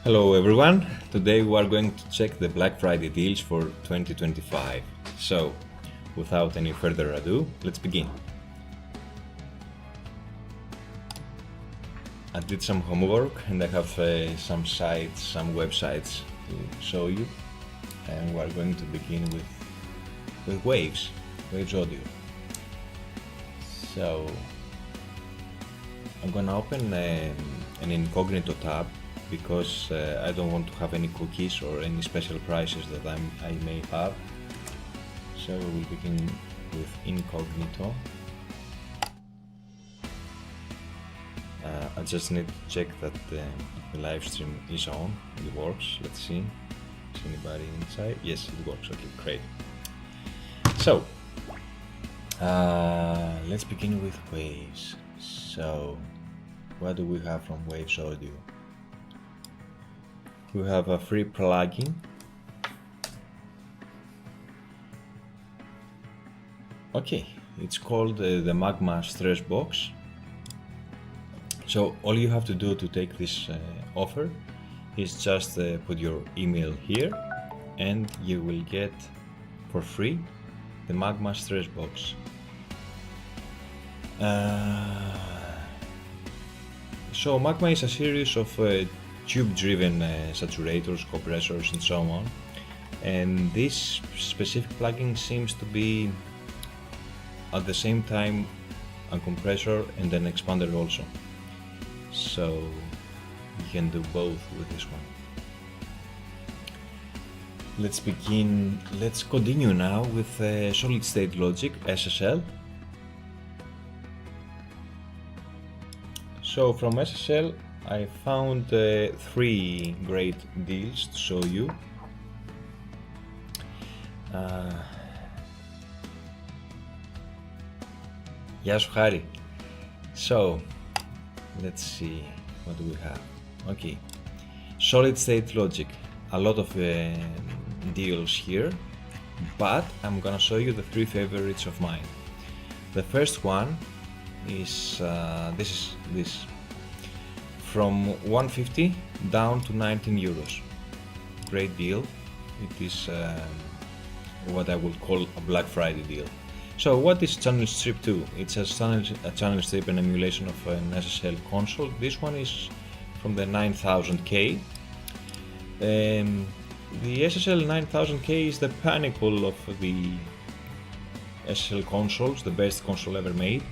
Hello everyone, today we are going to check the Black Friday deals for 2025. So, without any further ado, let's begin. I did some homework and I have some sites, some websites to show you, and we are going to begin with Waves audio. So, I'm gonna open an incognito tab because I don't want to have any cookies or any special prices that I may have. So we'll begin with incognito. I just need to check that the live stream is on, it works. Let's see, is anybody inside? Yes, it works. Okay, great. So let's begin with Waves. So what do we have from Waves Audio? We have a free plugin. Okay, it's called the Magma StressBox. So all you have to do to take this offer is just put your email here and you will get for free the Magma StressBox. So Magma is a series of tube-driven saturators, compressors and so on, and this specific plugin seems to be at the same time a compressor and an expander also, so you can do both with this one. Let's continue now with solid state logic, SSL. So from SSL I found 3 great deals to show you. Γεια σου Χάρη. So let's see, what do we have? Okay, solid state logic, a lot of deals here, but I'm gonna show you the 3 favorites of mine. The first one is this from 150 down to 19 euros. Great deal. It is what I would call a Black Friday deal. So what is Channel Strip 2? It's a channel strip and emulation of an SSL console. This one is from the 9000K. The SSL 9000K is the pinnacle of the SSL consoles, the best console ever made.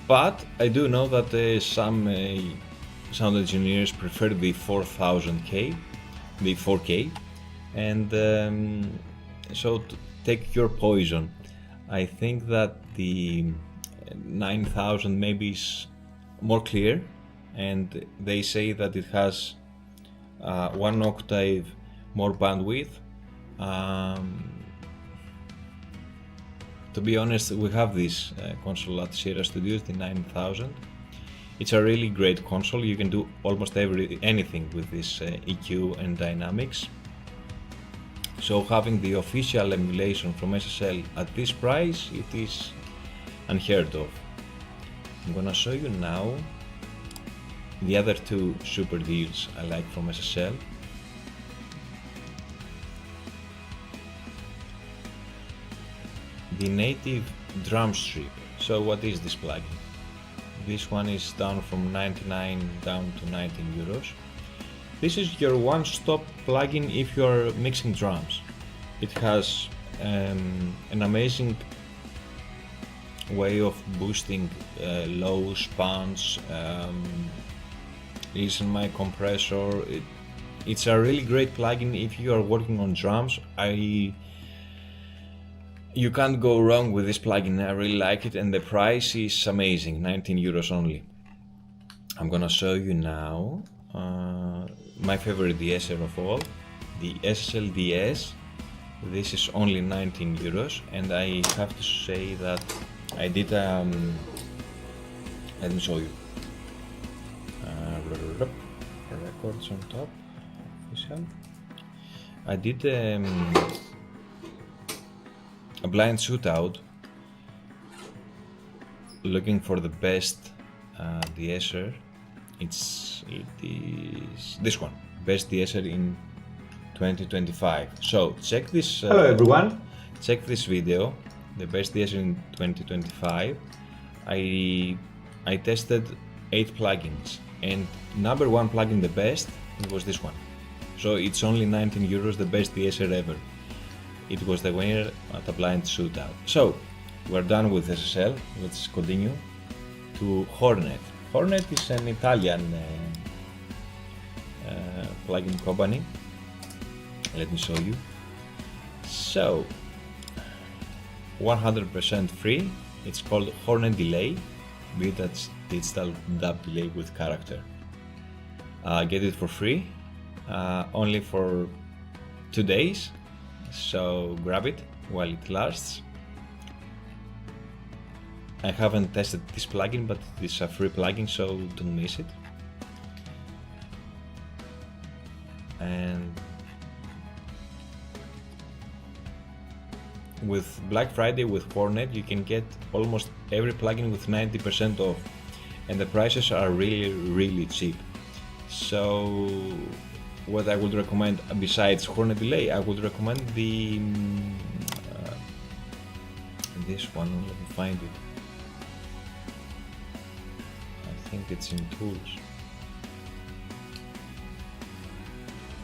But I do know that some sound engineers prefer the 4000K, the 4K, and so take your poison. I think that the 9000 maybe is more clear, and they say that it has 1 octave more bandwidth. To be honest, we have this console at Sierra Studios, the 9000. It's a really great console. You can do almost anything with this EQ and dynamics. So having the official emulation from SSL at this price, it is unheard of. I'm gonna show you now the other 2 super deals I like from SSL. The native drum strip. So what is this plugin? This one is down from 99 down to 19 euros. This is your one-stop plugin if you are mixing drums. It has an amazing way of boosting lows, pans, listen mic compressor. It's a really great plugin if you are working on drums. You can't go wrong with this plugin. I really like it, and the price is amazing, 19 euros only. I'm gonna show you now my favorite de-esser of all, the SSL DS. This is only 19 euros, and I have to say that I did let me show you. Records on top, official. I did a blind shootout looking for the best de-esser it is this one, best DSR in 2025. So check this. Hello everyone. Check this video, the best DSR in 2025. I tested 8 plugins, and number 1 plugin, the best, it was this one. So it's only 19 euros, the best DSR ever. It was the winner at a blind shootout. So we're done with SSL. Let's continue to Hornet. Hornet is an Italian plugin company. Let me show you. So 100% free. It's called Hornet DEELAY, digital dub delay with character. Get it for free, only for 2 days. So grab it while it lasts. I haven't tested this plugin, but it's a free plugin, so don't miss it. And with Black Friday with Hornet, you can get almost every plugin with 90% off, and the prices are really cheap. So what I would recommend besides Hornet DEELAY, I would recommend the this one. Let me find it. I think it's in tools.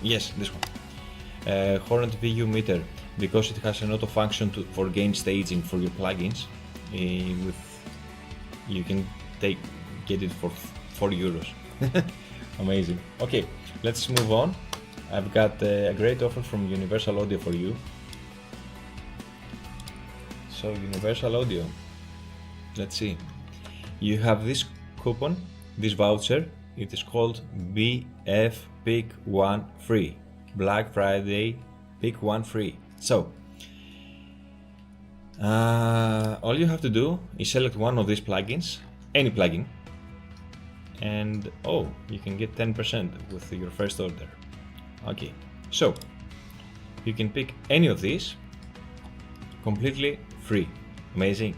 Yes, this one. Hornet VU meter, because it has an auto function for gain staging for your plugins. You can get it for 4 euros. Amazing. Okay, let's move on. I've got a great offer from Universal Audio for you. So Universal Audio, let's see. You have this coupon, this voucher. It is called BF Pick 1 Free. Black Friday Pick 1 Free. So all you have to do is select one of these plugins, any plugin, and you can get 10% with your first order. Okay, so you can pick any of these completely free. Amazing.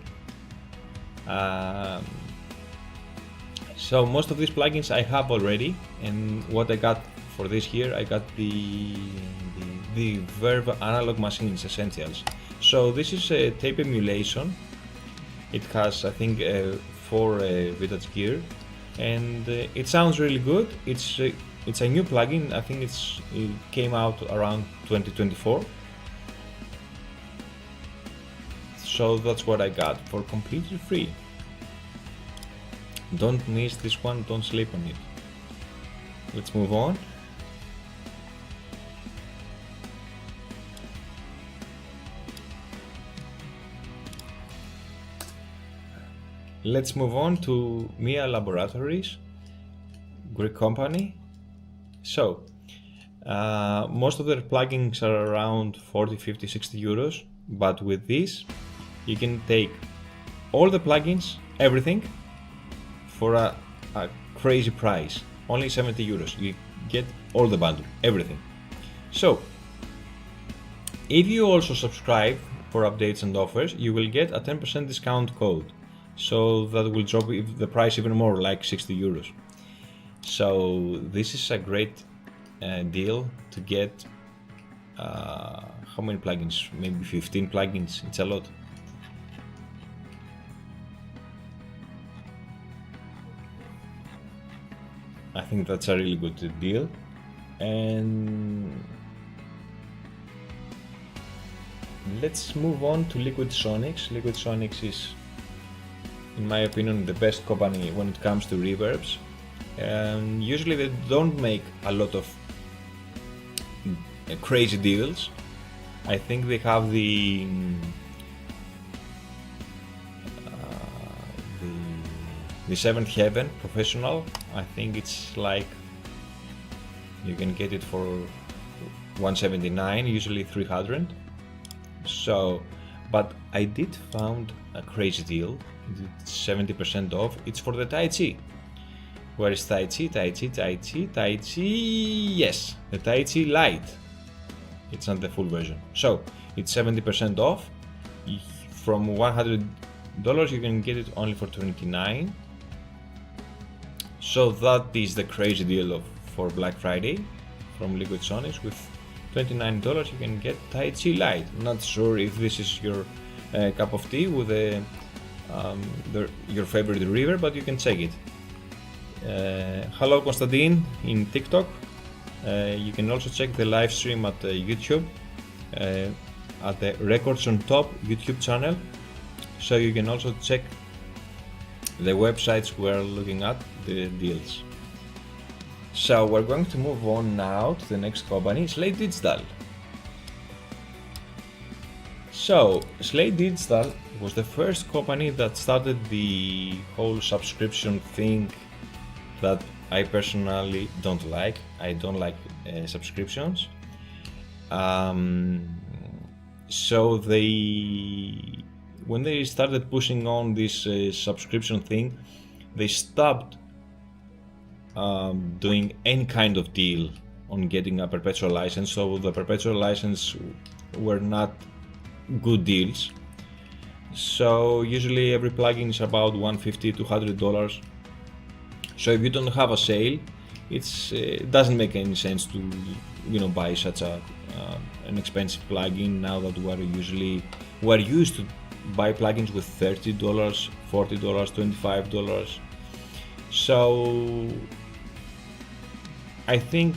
So most of these plugins I have already, and what I got for this year, I got the Verve Analog Machines Essentials. So this is a tape emulation. It has, I think, 4 vintage gear, and it sounds really good. It's a new plugin. I think it came out around 2024. So that's what I got for completely free. Don't miss this one, don't sleep on it. Let's move on. Let's move on to Mia Laboratories, Greek company. So most of their plugins are around 40, 50, 60 euros, but with this you can take all the plugins, everything, for a crazy price, only 70 euros. You get all the bundle, everything. So if you also subscribe for updates and offers, you will get a 10% discount code. So that will drop the price even more, like 60 euros. So this is a great deal to get how many plugins? Maybe 15 plugins. It's a lot. I think that's a really good deal. And let's move on to LiquidSonics. LiquidSonics is, in my opinion, the best company when it comes to reverbs. And usually they don't make a lot of crazy deals. I think they have the Seventh Heaven Professional. I think it's like you can get it for 179, usually 300. So, but I did found a crazy deal. It's 70% off. It's for the Tai Chi. Where is Tai Chi? Tai Chi, Tai Chi, Tai Chi. Yes, the Tai Chi Lite. It's not the full version. So it's 70% off. From $100 you can get it only for $29. So that is the crazy deal for Black Friday from LiquidSonics. With $29 you can get Tai Chi Lite. Not sure if this is your cup of tea with your favorite reverb, but you can check it. Hello Konstantin in TikTok. You can also check the live stream at YouTube at the Records on Top YouTube channel. So you can also check the websites we're looking at, the deals. So we're going to move on now to the next company, Slate Digital. So Slate Digital was the first company that started the whole subscription thing that I personally don't like. I don't like subscriptions. So when they started pushing on this subscription thing, they stopped doing any kind of deal on getting a perpetual license. So the perpetual license were not good deals. So usually every plugin is about $150 to $100. So if you don't have a sale, it doesn't make any sense to buy such an expensive plugin now that we're used to buy plugins with $30, $40, $25. So I think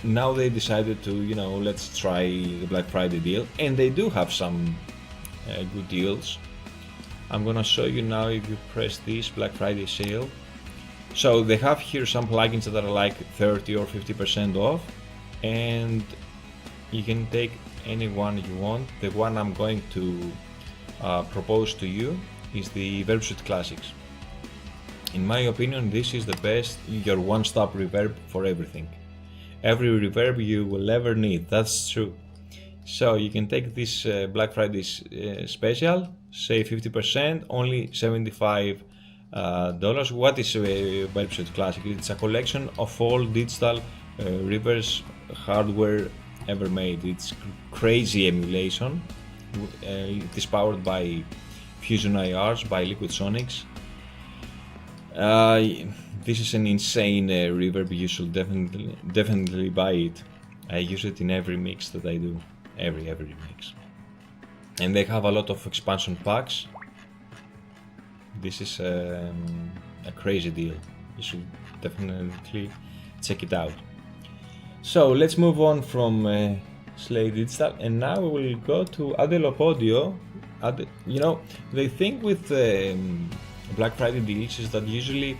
now they decided to let's try the Black Friday deal, and they do have some good deals. I'm gonna show you now if you press this Black Friday sale. So they have here some plugins that are like 30 or 50% off, and you can take any one you want. The one I'm going to propose to you is the Reverb Classics. In my opinion, this is the best, your one-stop reverb for everything. Every reverb you will ever need, that's true. So you can take this Black Friday special, say 50%, only $75. What is Reverb Classic? It's a collection of all digital reverb hardware ever made. It's crazy emulation. It is powered by Fusion IRs by LiquidSonics. This is an insane reverb. You should definitely buy it. I use it in every mix that I do, every mix. And they have a lot of expansion packs. This is a crazy deal. You should definitely check it out. So let's move on from Slate Digital, and now we will go to Antelope Audio. The thing with Black Friday deals is that usually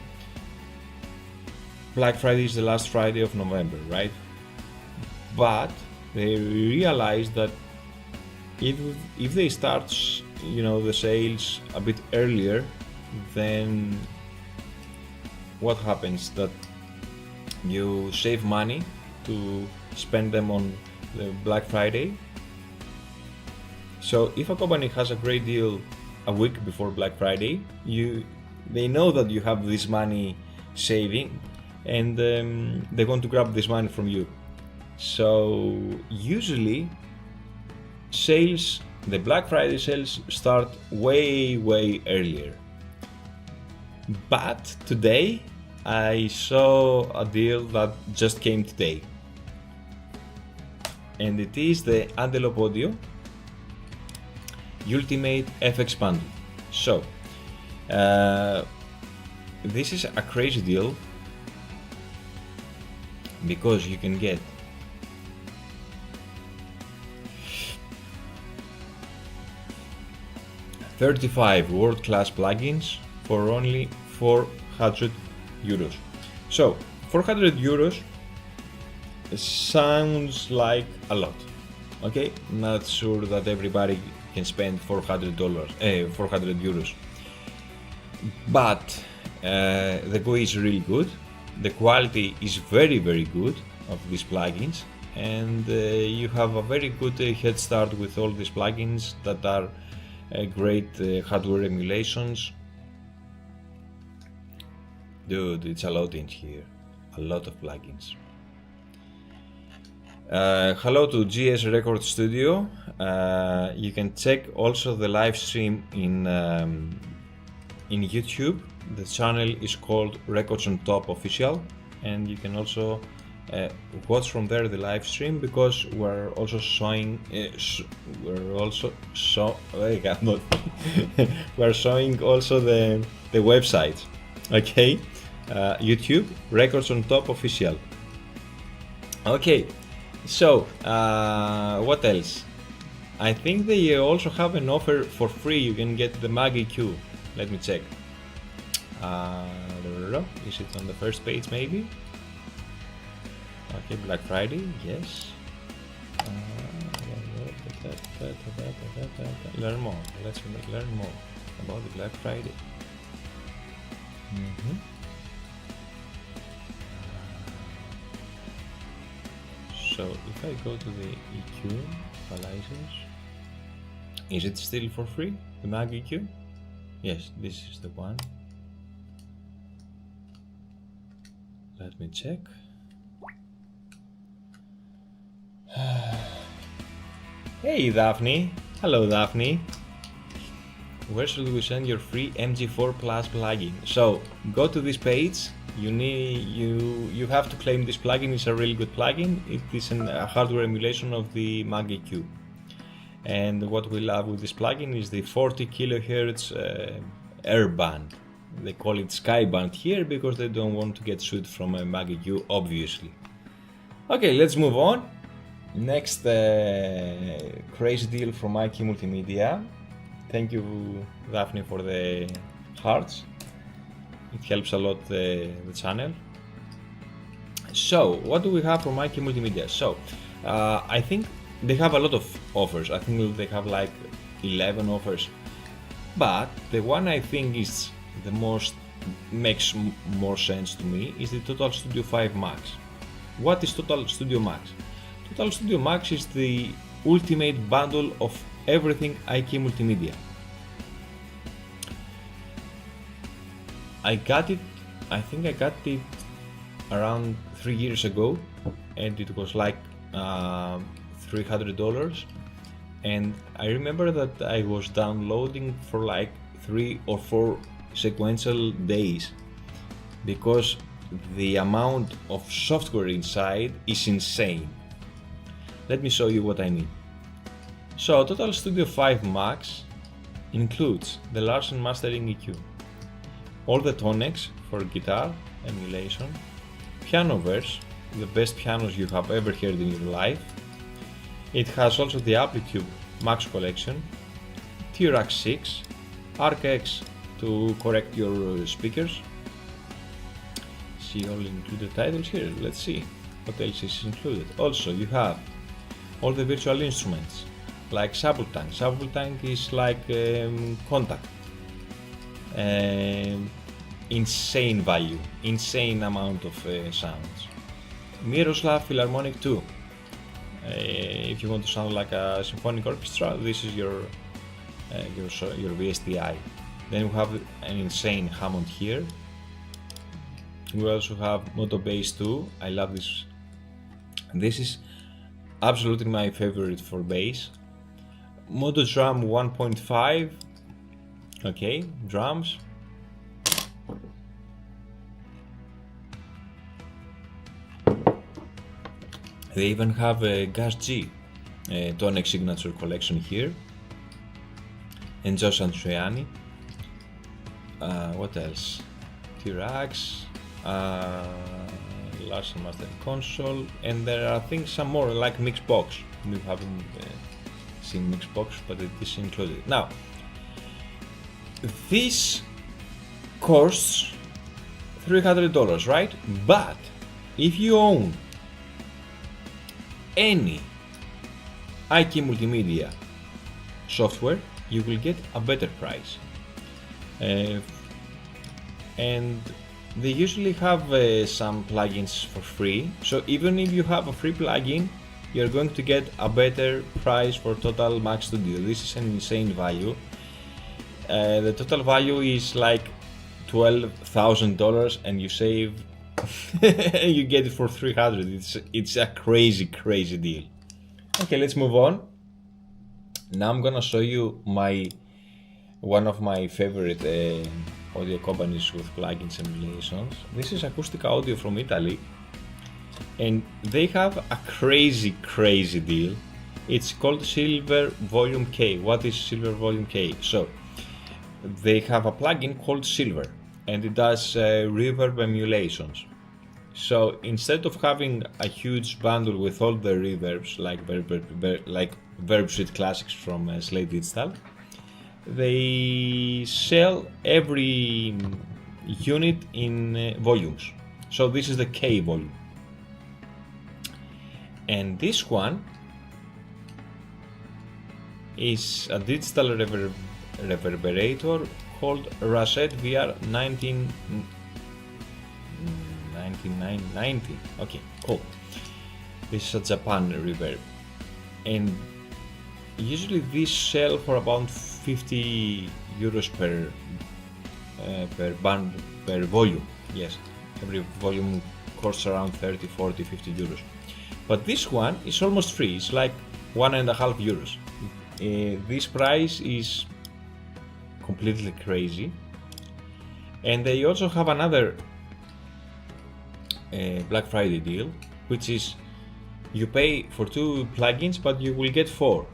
Black Friday is the last Friday of November, right? But they realize that if they start the sales a bit earlier, then what happens? That you save money to spend them on the Black Friday. So if a company has a great deal a week before Black Friday, they know that you have this money saving, and they're going to grab this money from you. So usually the Black Friday sales start way earlier. But today I saw a deal that just came today, and it is the Antelope Audio Ultimate FX Bundle. So this is a crazy deal because you can get 35 world-class plugins for only €400. So 400 euros sounds like a lot. Okay, not sure that everybody can spend 400 euros, but the GUI is really good. The quality is very good of these plugins, and you have a very good head start with all these plugins that are great hardware emulations. Dude, it's a lot in here, a lot of plugins. Hello to GS Record Studio. You can check also the live stream in YouTube. The channel is called Records on Top Official, and you can also watch from there the live stream, because we're also showing we're showing also the website. Okay, YouTube Records on Top Official. Okay, so what else? I think they also have an offer for free. You can get the Mag EQ. Let me check. Is it on the first page maybe? Okay, Black Friday, yes. Learn more. Let's learn more about the Black Friday. So if I go to the EQ equalizers, is it still for free, the Mag EQ? Yes, this is the one. Let me check. Hey Daphne, hello Daphne. Where should we send your free MG4 Plus plugin? So go to this page. You have to claim this plugin. It's a really good plugin. It is a hardware emulation of the Mag EQ. And what we love with this plugin is the 40 kHz air band. They call it sky band here because they don't want to get sued from a Mag EQ, obviously. Okay, let's move on. Next crazy deal from IQ Multimedia. Thank you, Daphne, for the hearts. It helps a lot the channel. So, what do we have from IQ Multimedia? So, I think they have a lot of offers. I think they have like 11 offers. But the one I think is the most makes more sense to me is the Total Studio 5 Max. What is Total Studio Max? Total Studio Max is the ultimate bundle of everything IQ Multimedia. I think I got it around 3 years ago, and it was like $300. And I remember that I was downloading for like 3 or 4 sequential days, because the amount of software inside is insane. Let me show you what I mean. So Total Studio 5 Max includes the Larsen Mastering EQ, all the tonics for guitar emulation, piano verse, the best pianos you have ever heard in your life. It has also the Amplitude Max Collection, T-Rack 6, ArcX to correct your speakers. See all included titles here. Let's see what else is included. Also, you have all the virtual instruments like Sample Tank. Sample Tank is like Contact. Insane value, insane amount of sounds. Miroslav Philharmonic 2. If you want to sound like a symphonic orchestra, this is your VSTI. Then we have an insane Hammond here. We also have Moto Bass 2. I love this. This is absolutely my favorite for bass. Moto Drum 1.5. Okay, drums. They even have a Gas G Tonic Signature collection here. And Josh Andriani. What else? T-Rax, Larsen Mastering Console, and there are things some more like Mixbox. We haven't seen Mixbox, but it is included. Now, this costs $300, right? But if you own any IQ Multimedia software, you will get a better price. And they usually have some plugins for free, so even if you have a free plugin, you're going to get a better price for Total Max Studio. This is an insane value. The total value is like $12,000 and you save you get it for $300. It's a crazy deal. Okay, let's move on. Now I'm gonna show you one of my favorite audio companies with plugins emulations. This is Acustica Audio from Italy, and they have a crazy deal. It's called Silver Volume K. What is Silver Volume K? So they have a plugin called Silver, and it does reverb emulations. So instead of having a huge bundle with all the reverbs like Verb Suite Classics from Slate Digital, they sell every unit in volumes. So this is the K volume, and this one is a digital reverberator called Racette VR 1990. Okay, cool. This is a Japan reverb, and usually these sell for about 50 euros per volume. Yes, every volume costs around 30, 40, 50 euros. But this one is almost free. It's like 1.5 euros. This price is completely crazy. And they also have another Black Friday deal, which is you pay for 2 plugins, but you will get 4.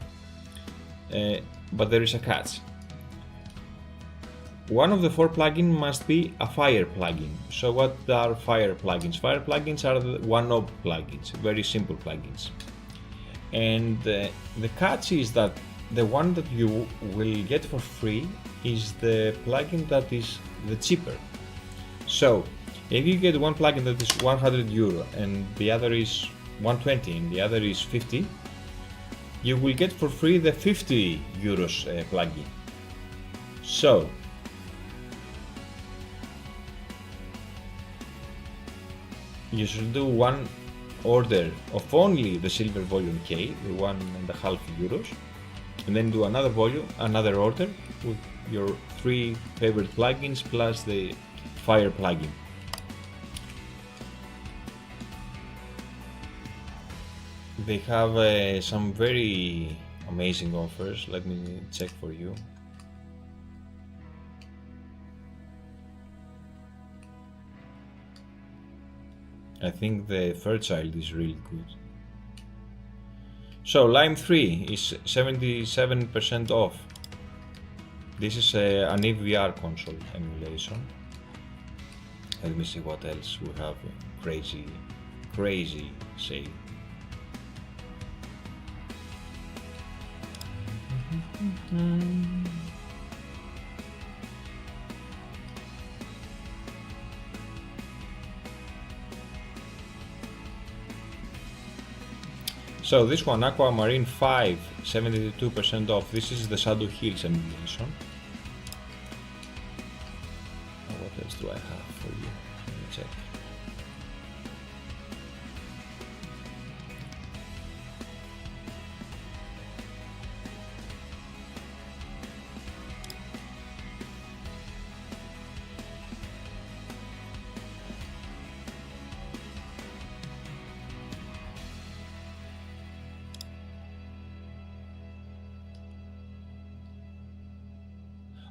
But there is a catch. One of the 4 plugins must be a fire plugin. So what are fire plugins? Fire plugins are the one-knob plugins, very simple plugins. And the catch is that the one that you will get for free is the plugin that is the cheaper. So if you get one plugin that is 100 euro and the other is 120 and the other is 50, you will get for free the 50 euros plugin. So you should do one order of only the Silver Volume K, the 1.5 euros, and then do another order with your 3 favorite plugins plus the fire plugin. They have some very amazing offers. Let me check for you. I think the Fairchild is really good. So Lime 3 is 77% off. This is an EVR console emulation. Let me see what else we have. Crazy sale. So this one, Aquamarine 5, 72% off. This is the Shadow Hills emulation. What else do I have for you? Let me check.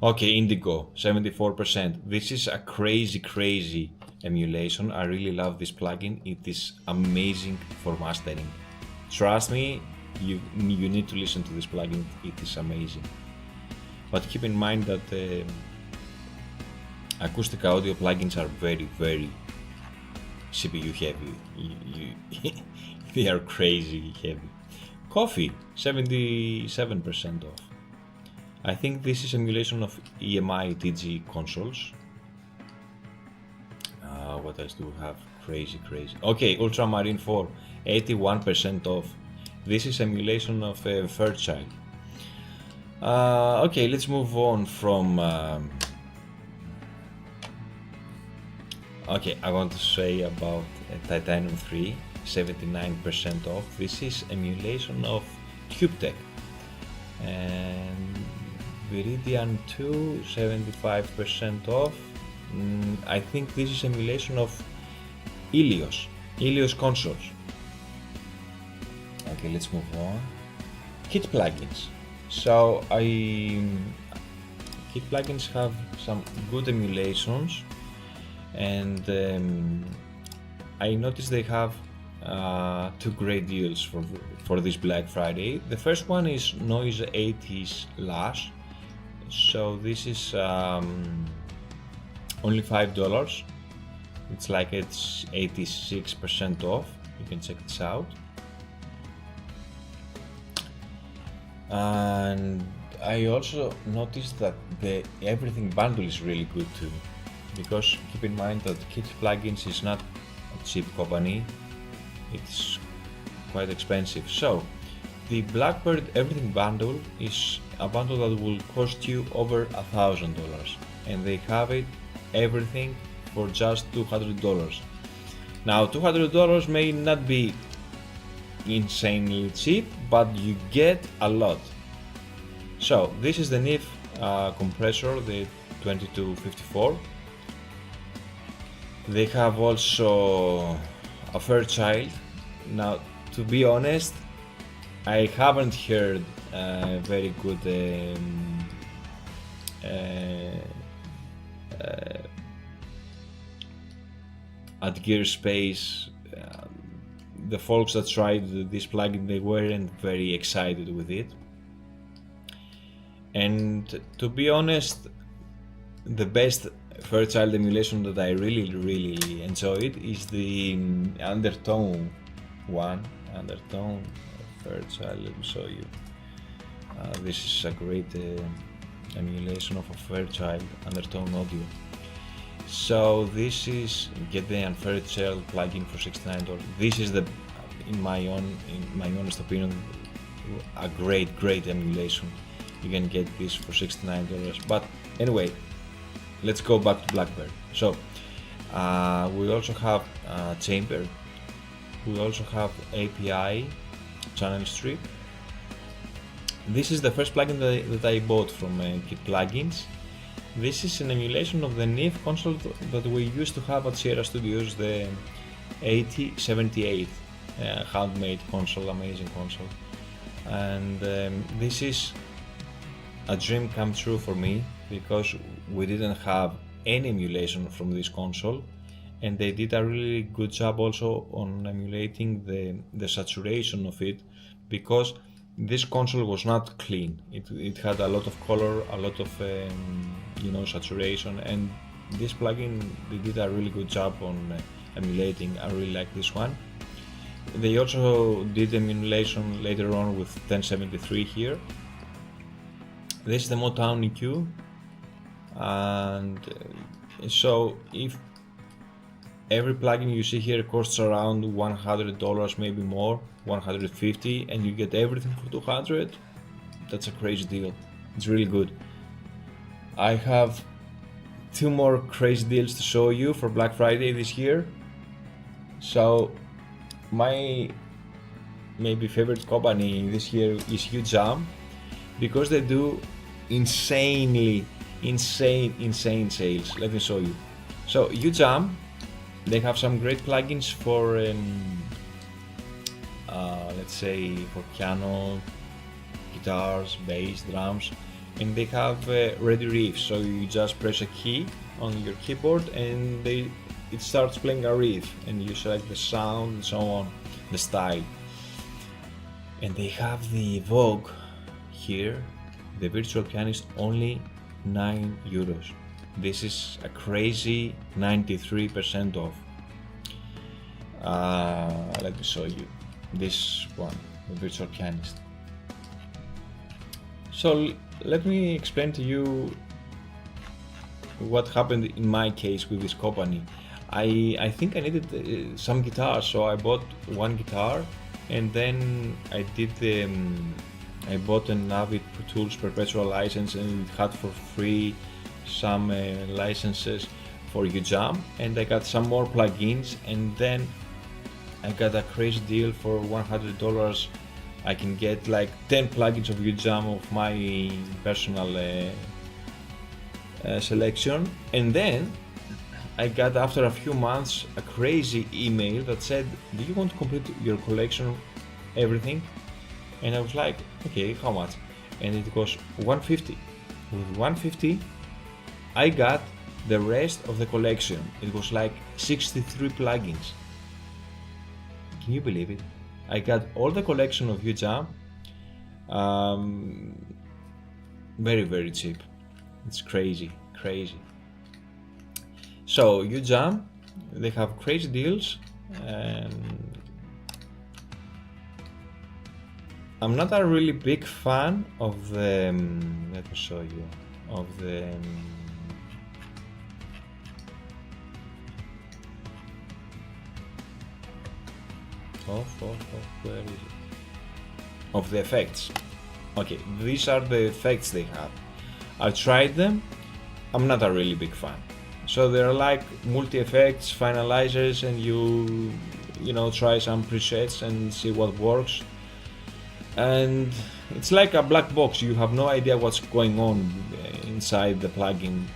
Okay, Indigo, 74%. This is a crazy emulation. I really love this plugin. It is amazing for mastering. Trust me, you need to listen to this plugin. It is amazing. But keep in mind that Acustica audio plugins are very CPU heavy. They are crazy heavy. Coffee, 77% off. I think this is emulation of EMI TG consoles. What else do we have? Crazy. Okay, Ultramarine 4, 81% off. This is emulation of Fairchild. Okay, let's move on from... Okay, I want to say about Titanium 3, 79% off. This is emulation of CubeTech. And Viridian 2, 75% off. I think this is emulation of Ilios consoles. Okay, let's move on. Kit plugins. So Kit Kit plugins have some good emulations, and I noticed they have two great deals for this Black Friday. The first one is Noise 80s Lash, so this is only $5. It's like it's 86% off. You can check this out. And I also noticed that the everything bundle is really good too, because keep in mind that Kit Plugins is not a cheap company, it's quite expensive. So the Blackbird everything bundle is a bundle that will cost you over $1,000, and they have it everything for just $200. Now $200 may not be insanely cheap, but you get a lot. So this is the NIF compressor, the 2254. They have also a Fairchild. Now, to be honest, I haven't heard very good at Gearspace. The folks that tried this plugin, they weren't very excited with it. And to be honest, the best Fairchild emulation that I really enjoyed is the UnderTone one. UnderTone Fairchild, let me show you. This is a great emulation of a Fairchild UnderTone audio. So this is, get the Fairchild plugin for $69. This is the, in my honest opinion, a great emulation. You can get this for $69. But anyway, let's go back to Blackbird. So we also have Chamber. We also have API channel strip. This is the first plugin that I bought from Kit Plugins. This is an emulation of the NIF console that we used to have at Sierra Studios, the 8078 handmade console, amazing console. And this is a dream come true for me, because we didn't have any emulation from this console, and they did a really good job also on emulating the saturation of it, because this console was not clean. It had a lot of color, a lot of saturation, and this plugin, they did a really good job on emulating. I really like this one. They also did emulation later on with 1073 here. This is the Motown EQ, and so if every plugin you see here costs around $100, maybe more, $150, and you get everything for $200, that's a crazy deal. It's really good. I have two more crazy deals to show you for Black Friday this year. So my maybe favorite company this year is UJam, because they do insane sales. Let me show you. So UJam, they have some great plugins for let's say for piano, guitars, bass, drums, and they have ready riffs. So you just press a key on your keyboard and it starts playing a riff, and you select the sound and so on, the style. And they have the Vogue here, the virtual pianist, only €9. This is a crazy 93% off. Let me show you this one, the virtual pianist. So let me explain to you what happened in my case with this company. I think I needed some guitars, so I bought one guitar, and then I bought an Avid Pro Tools perpetual license, and it had for free some licenses for UJam, and I got some more plugins, and then I got a crazy deal for $100. I can get like 10 plugins of UJam of my personal selection. And then I got, after a few months, a crazy email that said, do you want to complete your collection, everything? And I was like, okay, how much? And it was $150. with 150 I got the rest of the collection. It was like 63 plugins. Can you believe it? I got all the collection of UJam very, very cheap. It's crazy. So UJam, they have crazy deals, and I'm not a really big fan of the, let me show you, of the where is it? Of the effects. Okay, these are the effects they have. I tried them. I'm not a really big fan. So they're like multi-effects, finalizers, and you know, try some presets and see what works. And it's like a black box. You have no idea what's going on inside the plugin.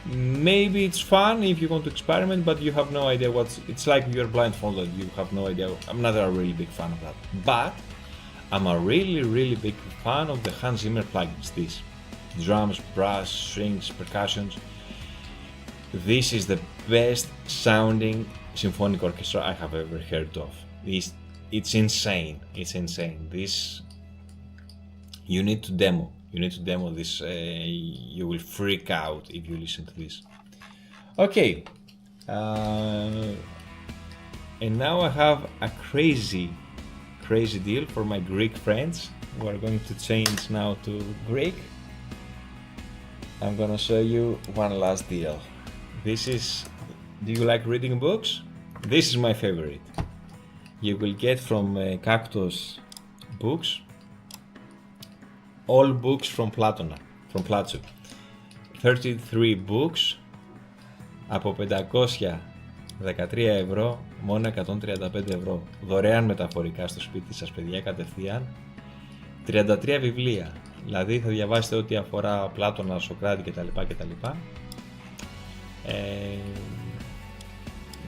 Maybe it's fun if you want to experiment, but you have no idea it's like you're blindfolded. You have no idea. I'm not a really big fan of that, but I'm a really big fan of the Hans Zimmer plugins. These drums, brass, strings, percussions. This is the best sounding symphonic orchestra I have ever heard of. It's insane. This, you need to demo this. You will freak out if you listen to this. Okay, and now I have a crazy deal for my Greek friends. We are going to change now to Greek. I'm gonna show you one last deal. This is, do you like reading books? This is my favorite. You will get from Κάκτος books, all books from Platsou. 33 books από 513 ευρώ, μόνο 135 ευρώ. Δωρεάν μεταφορικά στο σπίτι σας, παιδιά, κατευθείαν. 33 βιβλία, δηλαδή θα διαβάσετε ό,τι αφορά Πλάτωνα, Σωκράτη κτλ.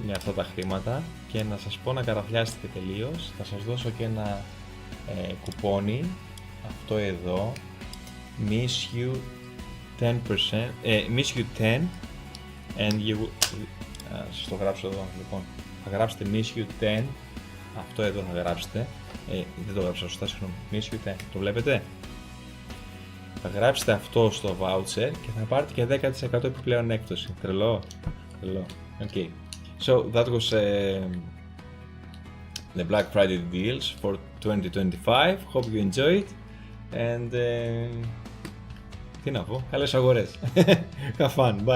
Με αυτά τα χρήματα, και να σας πω να καταφιάσετε τελείως. Θα σας δώσω και ένα κουπόνι, αυτό εδώ, miss you 10%, and you σας το γράψω εδώ, λοιπόν, θα γράψετε miss you 10, αυτό εδώ θα γράψετε, δεν το γράψα σωστά, συγγνώμη, miss you 10, το βλέπετε? Θα γράψετε αυτό στο voucher και θα πάρετε και 10% επιπλέον έκπτωση. Τρελό. Okay. So that was the Black Friday deals for 2025. Hope you enjoyed, and τι να πω, καλές αγορές. Have fun, bye.